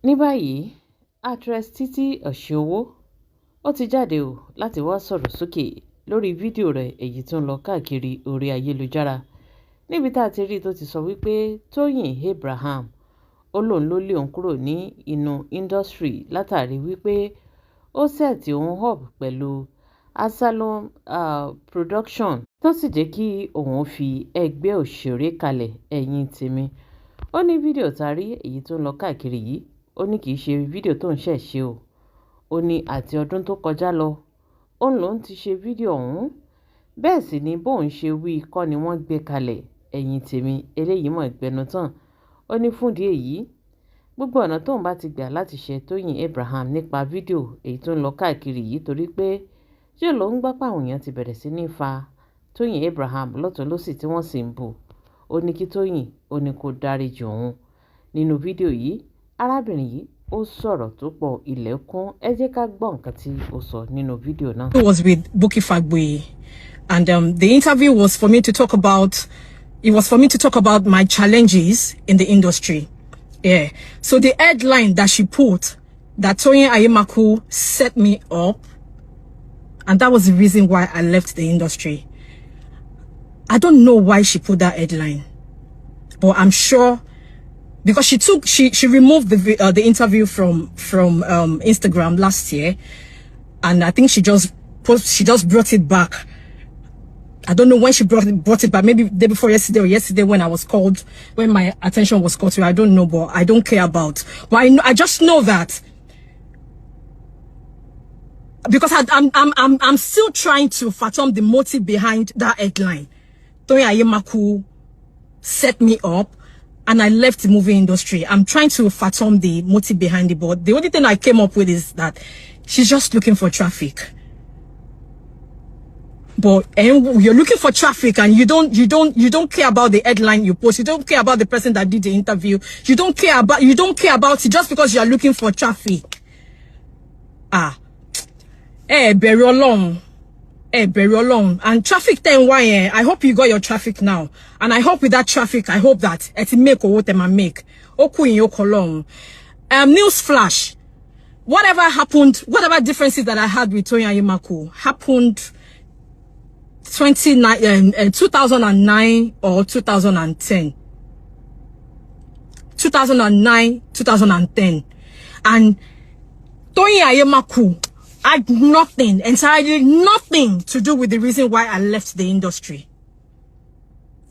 Ní báyìí, actress Titi Oshinowo ó ti jáde láti wá sọ̀rọ̀ sókè lórí fídíò rẹ̀ èyí tó ń lọ káàkiri orí ayélujára níbi tá a ti rí tó ti sọ wípé Toyin Abraham ó lóun ló lé òun kúrò ní inú indọ́sítírì látàrí wípé ó sẹ́ẹ̀tì òun up pẹ̀lú Asylum production tó sì jẹ́ kí òun fi ẹgbẹ́ òṣèré kalẹ̀ ẹ̀yìn tèmi. Ó ní fídíò tá a rí èyí tó ń lọ káàkiri yìí ó ní kì í ṣe fídíò tó ń ṣẹ̀ ṣe o. Ó ní àti ọdún tó kọjá lọ òun lòún ti ṣe fídíò ọ̀hún, bẹ́ẹ̀ sì ni bóun ṣe wí kọ́ ni wọ́n gbé kalẹ̀ ẹ̀yìn tèmi eléyìí mọ̀ gbẹnu tán. Ó ní fúndìí èyí gbogbo ọ̀nà tóun bá ti gbà láti ṣe Toyin Abraham nípa fídíò èyí tó ń lọ káàkiri yìí torí pé ṣé ló ń gbọ́ pàwọn èèyàn ti bẹ̀rẹ̀ sí ní fa Toyin Abraham lọ́tún lọ́sì tí wọ́n sì ń bò. Ó ní kí Toyin ó ní kó dáríjì òun. Nínú fídíò yìí arábìnrin yìí ó sọ̀rọ̀ tó pọ̀ ilẹ̀kùn, ẹ jẹ́ ká gbọ́ nǹkan tí ó sọ nínú fídíò náà. It was with Buki Fagboye, and the interview was for me to talk about. It was for me to talk about my challenges in the industry. Yeah. So the headline that she put, that Toyin Ayemaku set me up, and that was the reason why I left the industry. I don't know why she put that headline, but I'm sure because she removed the interview from Instagram last year, and I think she just brought it back. I don't know when she brought it back, maybe the day before yesterday or yesterday when when my attention was called to her. I don't know, but I don't care about. But I just know that because I'm still trying to fathom the motive behind that headline. Toyin Ayemaku set me up and I left the movie industry. I'm trying to fathom the motive behind it, but the only thing I came up with is that she's just looking for traffic. But you're looking for traffic and you don't care about the headline you post. You don't care about the person that did the interview. You don't care about it just because you are looking for traffic. Bury along. Bury along. And traffic then why I hope you got your traffic now. And I hope with that traffic, I hope that it make or what them make. Oku in your column. News flash. Whatever happened, whatever differences that I had with Toyin Ayemaku happened 2009 or 2010. 2009, 2010. And Toyin Ayemaku had entirely nothing to do with the reason why I left the industry.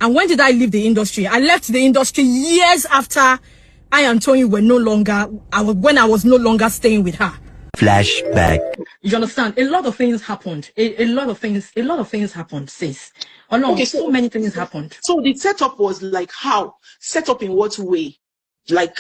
And when did I leave the industry? I left the industry years after I and Toyin were when I was no longer staying with her. Flashback. You understand? A lot of things happened. A lot of things happened, sis. Oh no, okay, so many things happened. So the setup was like how? Set up in what way? Like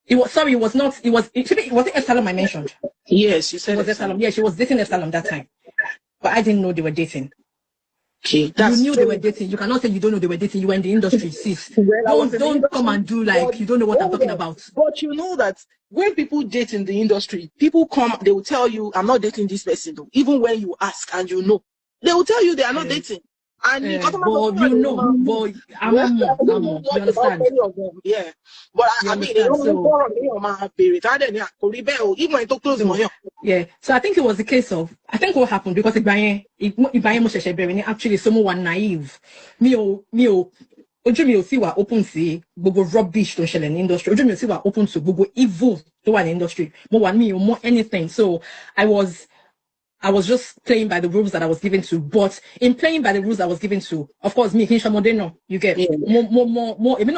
it was Epsilon I mentioned. Yes, you said it was Epsilon. Yeah, she was dating Epsilon that time. But I didn't know they were dating. Okay, you knew they were dating. You cannot say you don't know they were dating. You were in the industry, sis. Don't come and do like you don't know what I'm talking about. But you know that when people date in the industry, people come, they will tell you, I'm not dating this person though. Even when you ask and you know, they will tell you they are not dating. And you understand. Yeah. But I mean, yeah. So I think it was the case of, I think what happened because actually someone naive. Ojú mi ò sì wà open sí gbogbo rubbish tó ń ṣẹlẹ̀ ní industry. Ojú mi ò sì wà open to gbogbo evil tó wà ní industry. Mo wà mi ò mọ̀ anything. So I was just playing by the rules that I was given to. But in playing by the rules I was given to, of course, me, you get more. Even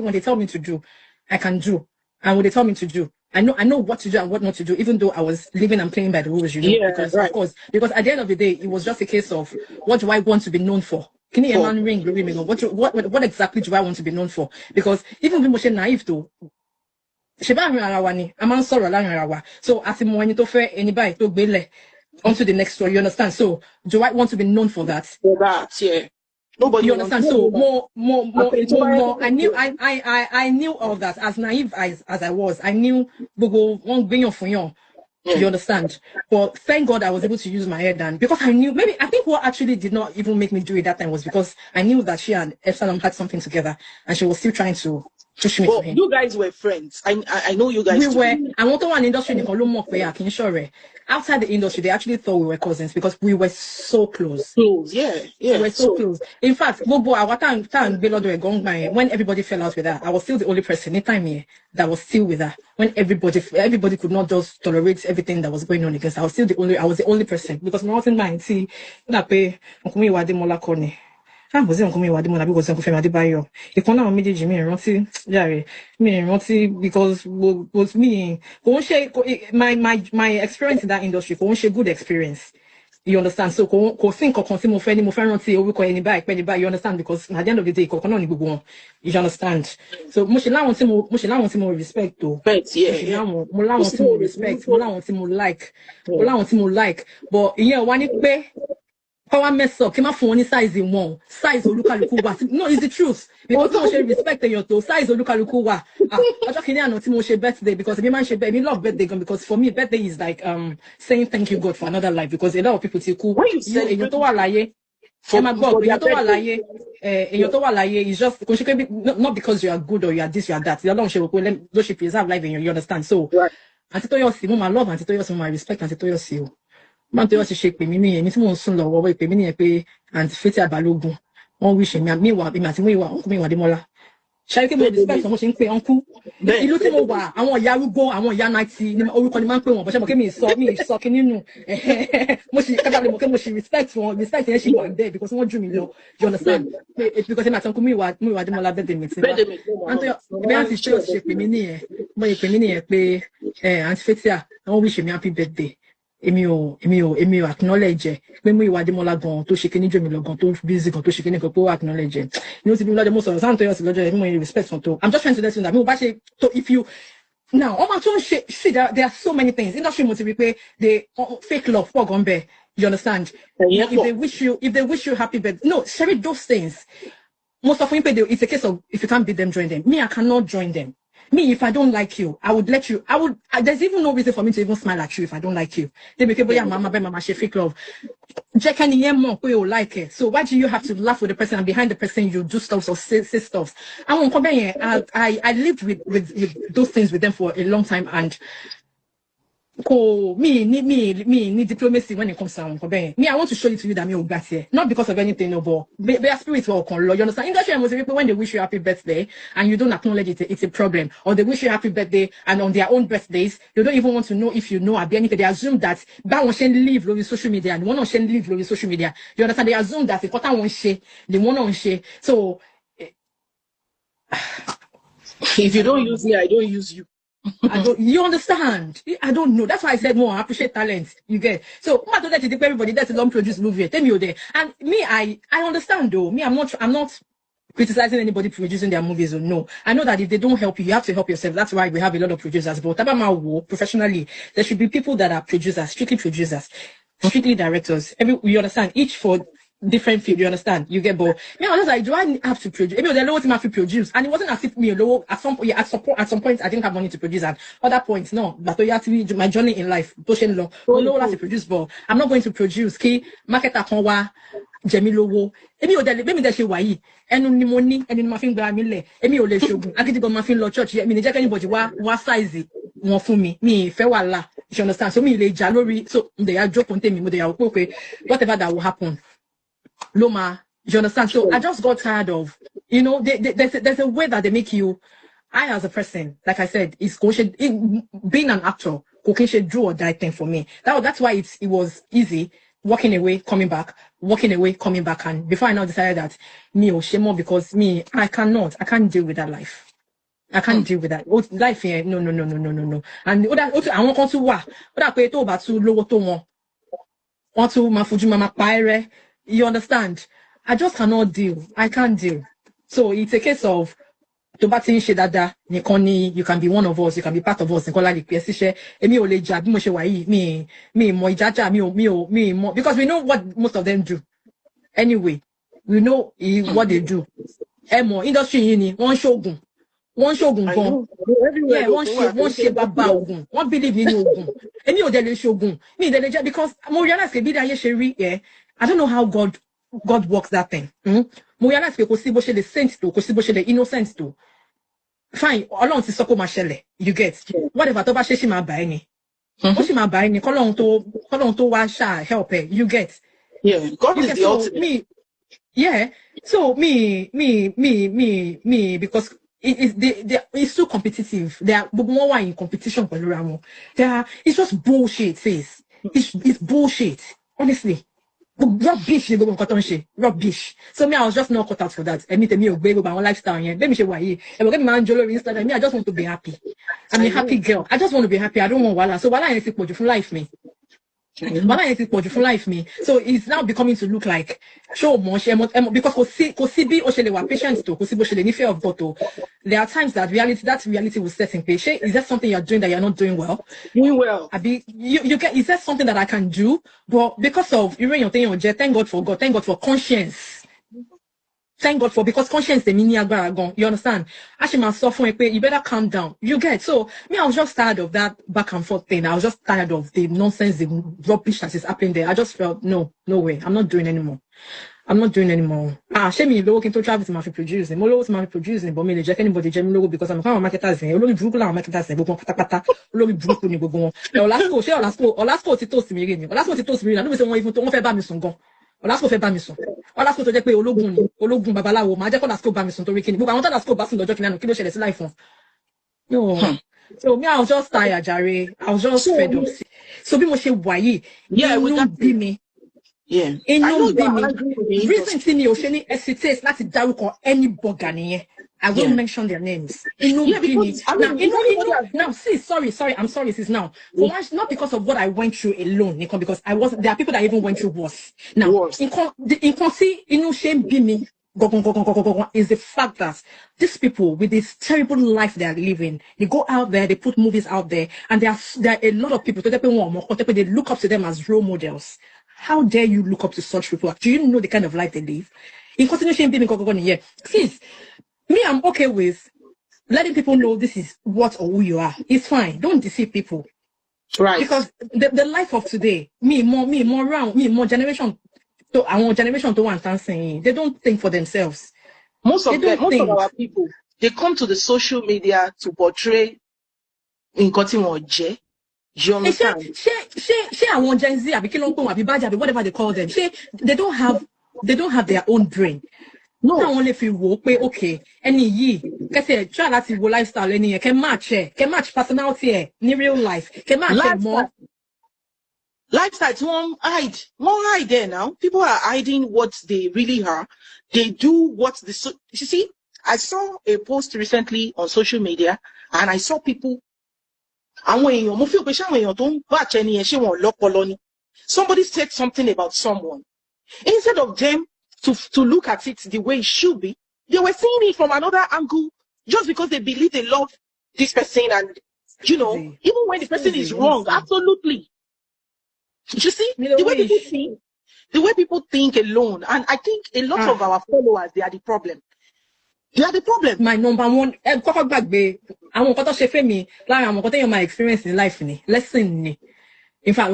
when they tell me to do, I can do. And what they tell me to do, I know what to do and what not to do, even though I was living and playing by the rules, you know. Yeah, because right. Of course, because at the end of the day, it was just a case of what do I want to be known for? Can you man ring? What exactly do I want to be known for? Because even when we're naive though. So as anybody to be onto the next story, you understand? So do I want to be known for that? For that, yeah. Nobody. You understand? So more. I knew all that. As naive as I was, I knew Google won't bring your phone. You understand? But thank God I was able to use my head and because I think what actually did not even make me do it that time was because I knew that she and Epsilon had something together and she was still trying to Well, you guys were friends. I know you guys. We were. I want to one industry outside the industry, they actually thought we were cousins because we were so close. Yeah. We were so close. In fact, when everybody fell out with her, I was still the only person that was still with her. When everybody could not just tolerate everything that was going on against her, I was the only person because I wasn't mind. See, that pay was it because was me my experience in that industry good experience. You understand? So think you understand? Because at the end of the day, you understand? So more respect though. Respect, like. But yeah, power mess up, came out for one size in one. Size or look at no, it's the truth. Because no she respect your to size or look at I just can't birthday because me love birthday because for me birthday is like saying thank you God for another life because a lot of people say cool. When you say is just not because you are good or you are this, you are that. You don't she preserve life in you understand? So Auntie Toyosi, my love Auntie Toyosi, my respect Auntie Toyosi. Man to us shake me any tí mo sùn lọ wo pe mi ni pé Aunty Feti Abalogun wọ́n wish me wa bi àti mo wa onku mi wa Demola ṣe ke mo respect wọ́n ṣe ń pè uncle ìlú tí mo wà àwọn ìyá arúgbó àwọn ìyá 90 ni orúkọ ni man pè wọ́n bó ṣe mo ke mi sọ kini nu mo ṣe kada le mo ke mo ṣe respect yẹn ṣe wà there because wọ́n jù mí lọ you understand because me atanku mi wa Demola birthday meeting Aunty Aunty ṣe pè mí ni mo pè mí ni pé Aunty Feti wọ́n wish me happy birthday. Èmi ò acknowledge pé mú ìwà Adémọ́lá gan tó ṣe kíní jù mí lọ gan tó busy gan tó ṣe kíní gan pé ó acknowledge you know ti bí lọ́jọ́ mo sọ̀rọ̀ sáà tó yọ̀ sí lọ́jọ́ mo respect fún tó I'm just trying to let you know that mi ò bá ṣe tó if you now ọmọ tó ń ṣe see there are so many things industry mo ti rí pé they fake love pọ̀ gan bẹ́ẹ̀ you understand if they wish you happy birthday no share those things most of them it's a case of if you can't beat them join them me I cannot join them. Me, if I don't like you, I would let you. There's even no reason for me to even smile at you if I don't like you. They make mama, she fake love. Jack and you like it. So why do you have to laugh with the person and behind the person you do stuff or say stuff? I lived with those things with them for a long time and. Me need diplomacy when it comes to me. I want to show it to you that me will get here. Not because of anything, no, but their spirit will come. You understand? Industry most people when they wish you happy birthday and you don't acknowledge it, it's a problem. Or they wish you happy birthday and on their own birthdays, they don't even want to know if you know or anything. They assume that one shouldn't live with social media and one shouldn't live with social media. You understand? They assume that important one share, the one on share. So if you don't use me, I don't use you. You understand? I don't know. That's why I said more. I appreciate talent. You get so everybody that's a long produced movie. Tell me there. And me, I understand though. Me, I'm not criticizing anybody producing their movies or no. I know that if they don't help you, you have to help yourself. That's why we have a lot of producers. But professionally, there should be people that are producers, strictly directors. You understand? Each for different field, you understand? You get bored. Me, I was like, do I have to produce? Maybe the low team have to produce, and it wasn't as if me low at some point I didn't have money to produce, and other points no. But you have to be my journey in life, pushing long. Low has to produce, but I'm not going to produce. Key market akonwa. Jemilowo. Emi o dele, maybe they say why. Enu ni money, enu ni ma fin gba mi le. Emi o le shogun. Agídí ma fin lọ church. Me ni jẹ́ kí anybody wa size wọn fún mi. Mi fẹ́ wàhálà. You understand? So me le ja lórí. So they are joke on me. Mo they are okay. Whatever that will happen. Loma, you understand? So I just got tired of, there's a way that they make you. I as a person, like I said, being an actor, do or die thing for me. That's why it was easy. Walking away, coming back, and before I now decided that me or shemo because I can't deal with that life. I can't deal with that. Life here, no. And I want to wa. Pay to ba to lowo to won. Want to mafuju mama paire. You understand? I just cannot deal. I can't deal. So it's a case of to batin she dada you can be one of us, you can be part of us. Because we know what most of them do. Anyway, we know what they do. Industry one shogun gone. Yeah, one shape baba ogun. One believe in ogun. Shogun. Because mo realize ke bi da ye sheri yeah. I don't know how God works that thing. Mo realize pe kò sí bó ṣe le saint tó, kò sí bó ṣe le innocent tó. fine, Ọlọ́run ti sọ pé ó máa ṣẹlẹ̀, you get. Whatever tó bá ṣe ṣì máa bá ẹ ni. Ó ṣì máa bá ẹ ni, k'Ọlọ́run tó wá ṣá help ẹ, you get. Yeah, God is the So ultimate. So me, because it's too competitive. They are more in competition for Ramo. It's just bullshit, sis. It's bullshit, honestly. Rubbish, rubbish. So me, I was just not cut out for that. I mean, me, baby, my lifestyle. Yeah, let me show why. Instagram. Me, I just want to be happy. I'm a happy girl. I just want to be happy. I don't want wala. So wala is for you life me. Wala is for you life me. So it's now becoming to look like show more because kosibi oshele patience to kosibi oshele ni fear of God to. There are times that reality will set in place. Is that something you're doing that you're not doing well? Doing well. You get, is that something that I can do? But because of you thank God for God, thank God for conscience. Thank God for, because conscience the mini agaragon. You understand? Actually, suffering, you better calm down. You get. So me, I was just tired of that back and forth thing. I was just tired of the nonsense, the rubbish that is happening there. I just felt no way. I'm not doing anymore. Shame me low into travel to my producing. More low to my producing, but me check anybody jam logo because I'm a marketers. Only Brooklyn marketers. Only Brooklyn go go. Last go to toast me again. Last go to toast me. I don't even want to buy me some gun. Olasco fẹ́ bá mi sùn. Olasco tó jẹ́ pé ológun babaláwo máa jẹ́ kó Olasco bá mi sùn torí kíni. Gbogbo àwọn tó Olasco bá sùn lọ́jọ́ kìíní àná kí ló ṣẹlẹ̀ sí life wọn. No. So me, I was just tired, Jare. I was just fed up. So bí mo ṣe wà yìí, inú bí mi. Yeah. Inú bí mi. Reason tí mi ò ṣe ní hesitate láti dárúkọ any blogger nìyẹn. I won't mention their names. Now, see, sorry, I'm sorry, sis. Now, for once, not because of what I went through alone, because there are people that even went through worse. Now, see, shame be me. Is the fact that these people with this terrible life they are living, they go out there, they put movies out there, and there are a lot of people they look up to them as role models. How dare you look up to such people? Do you know the kind of life they live? In continuation, sis, me, I'm okay with letting people know this is what or who you are. It's fine. Don't deceive people. Right. Because the life of today, more generation. So I want generation to want saying they don't think for themselves. Most of our people, they come to the social media to portray in cutting or J. You understand? I want Gen Z, whatever they call them. They don't have their own brain. No, not only if you work, okay, any ye, try that your lifestyle, any can match personality, in real life, can match more. Lifestyle, won't hide there now. People are hiding what they really are. They do what you see. I saw a post recently on social media, and I saw people. Somebody said something about someone. Instead of them to look at it the way it should be, they were seeing it from another angle just because they believe they love this person, and even when the person is wrong, absolutely. You see, the way people think alone, and I think a lot of our followers, they are the problem. My number one, my experience in life, lesson. In fact,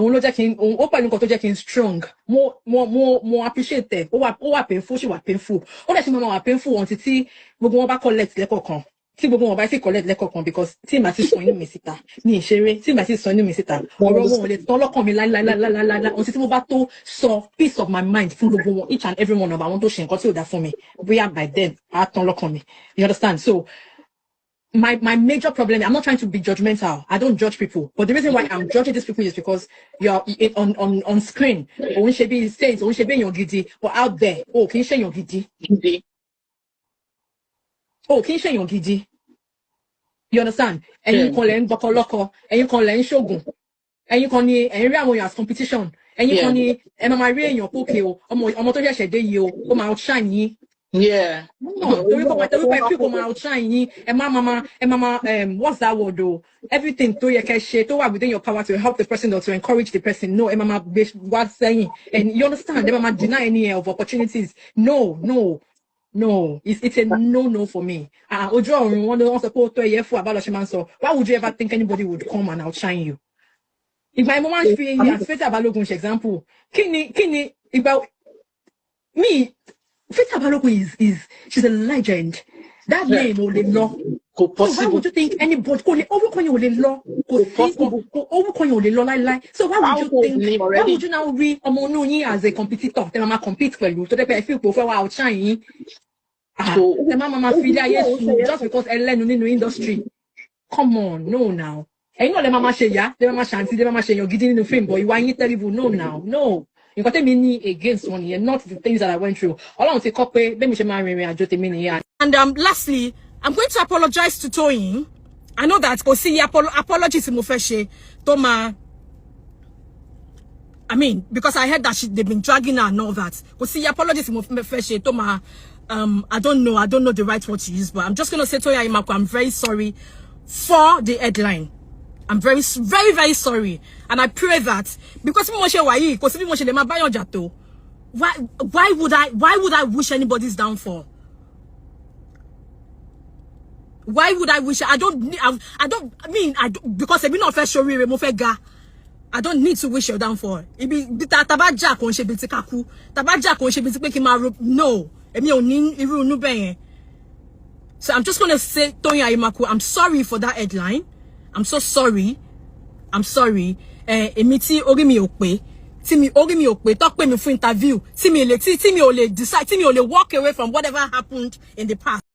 strong. More appreciate it. Oh, painful, she was painful. Oh, that's my painful on see we go back collect lekokon. See we go back collect lekokon because see my sister me sita. Ni shere, see my sister me sita. Oro won le ton lokan mi la. On see mo ba to so peace of my mind fún gbogbo each and every one of I want to ṣe nǹkan tí ó dá fún mi. We are by then a ton lokan mi. You understand? So my major problem, I'm not trying to be judgmental. I don't judge people. But the reason why I'm judging these people is because you're on screen. Ohun ṣe bí says, ohun ṣe bí èèyàn gidi. But out there, kì í ṣe èèyàn gidi. Kì í ṣe èèyàn gidi. You understand? Ẹ̀yin kan lẹ ń gbọ́kọ lọ́kọ. Ẹ̀yin kan lẹ ń ṣògùn. Ẹ̀yin kan ni ẹ̀yin rí àwọn èèyàn as competition. Ẹ̀yin kan ni ẹ máa rí èèyàn pókè o. Ọmọ tó ṣẹ̀ṣẹ̀ dé yìí o. Ó máa outshine yín. Yeah. No, people my outshine what's that word though? Everything to your cash to what within your power to help the person or to encourage the person. No, what's saying, and you understand, they deny any of opportunities. No. It's a no for me. Why would you ever think anybody would come and outshine you? If my mom is feeling Balogun example, Kini about me. Fita Balogun is she's a legend. That name only no. Kò So why possible. would you think anybody kò lè orúkọ yẹn ò lè lọ? Kò sí orúkọ yẹn ò lè lọ láíláí. So why would you Household think? name Why already. would you now rí ọmọ inú yín as a competitor? Tẹ́ máa compete pẹ̀lú tó dẹ́ pé ẹ fi ipò fẹ́ wá outshine yín. So Tẹ́ máa fi ilé ayé sùn just because ẹ lẹ́nu nínú industry. Come on, no now. Ẹ̀yin náà lẹ máa ṣe yá, lẹ máa ṣàǹtí, lẹ máa ṣe èèyàn gidi nínú film, but ìwà yín terrible, no now, no. Nǹkan tẹ́mi ní against one nìyẹn, not the things that I went through. Ọlọ́run ti kọ́ pé bẹ́ẹ̀ mi ṣe máa rìnrìn àjò tèmi nìyẹn. And lastly, I'm going to apologize to Toyin. I know that kò sí apology tí mo fẹ́ ṣe tó máa, I mean, because I heard that they've been dragging her and all that. Kò sí apology tí mo fẹ́ ṣe tó máa, I don't know the right word to use, but I'm just going to say Toyin Ayimaku, I'm very sorry for the headline. I'm very, very, very sorry. And I pray that because why would I wish anybody's downfall? Why would I wish? I don't because if not first show I don't need to wish your downfall. No. So I'm just going to say, Toyin Ayimaku, I'm sorry for that headline. I'm so sorry. I'm sorry. Èmi tí orí mi ò pé, tí mi orí mi ò pé, tó pè mí fún interview, tí mi ò lè decide, tí mi ò lè walk away from whatever happened in the past.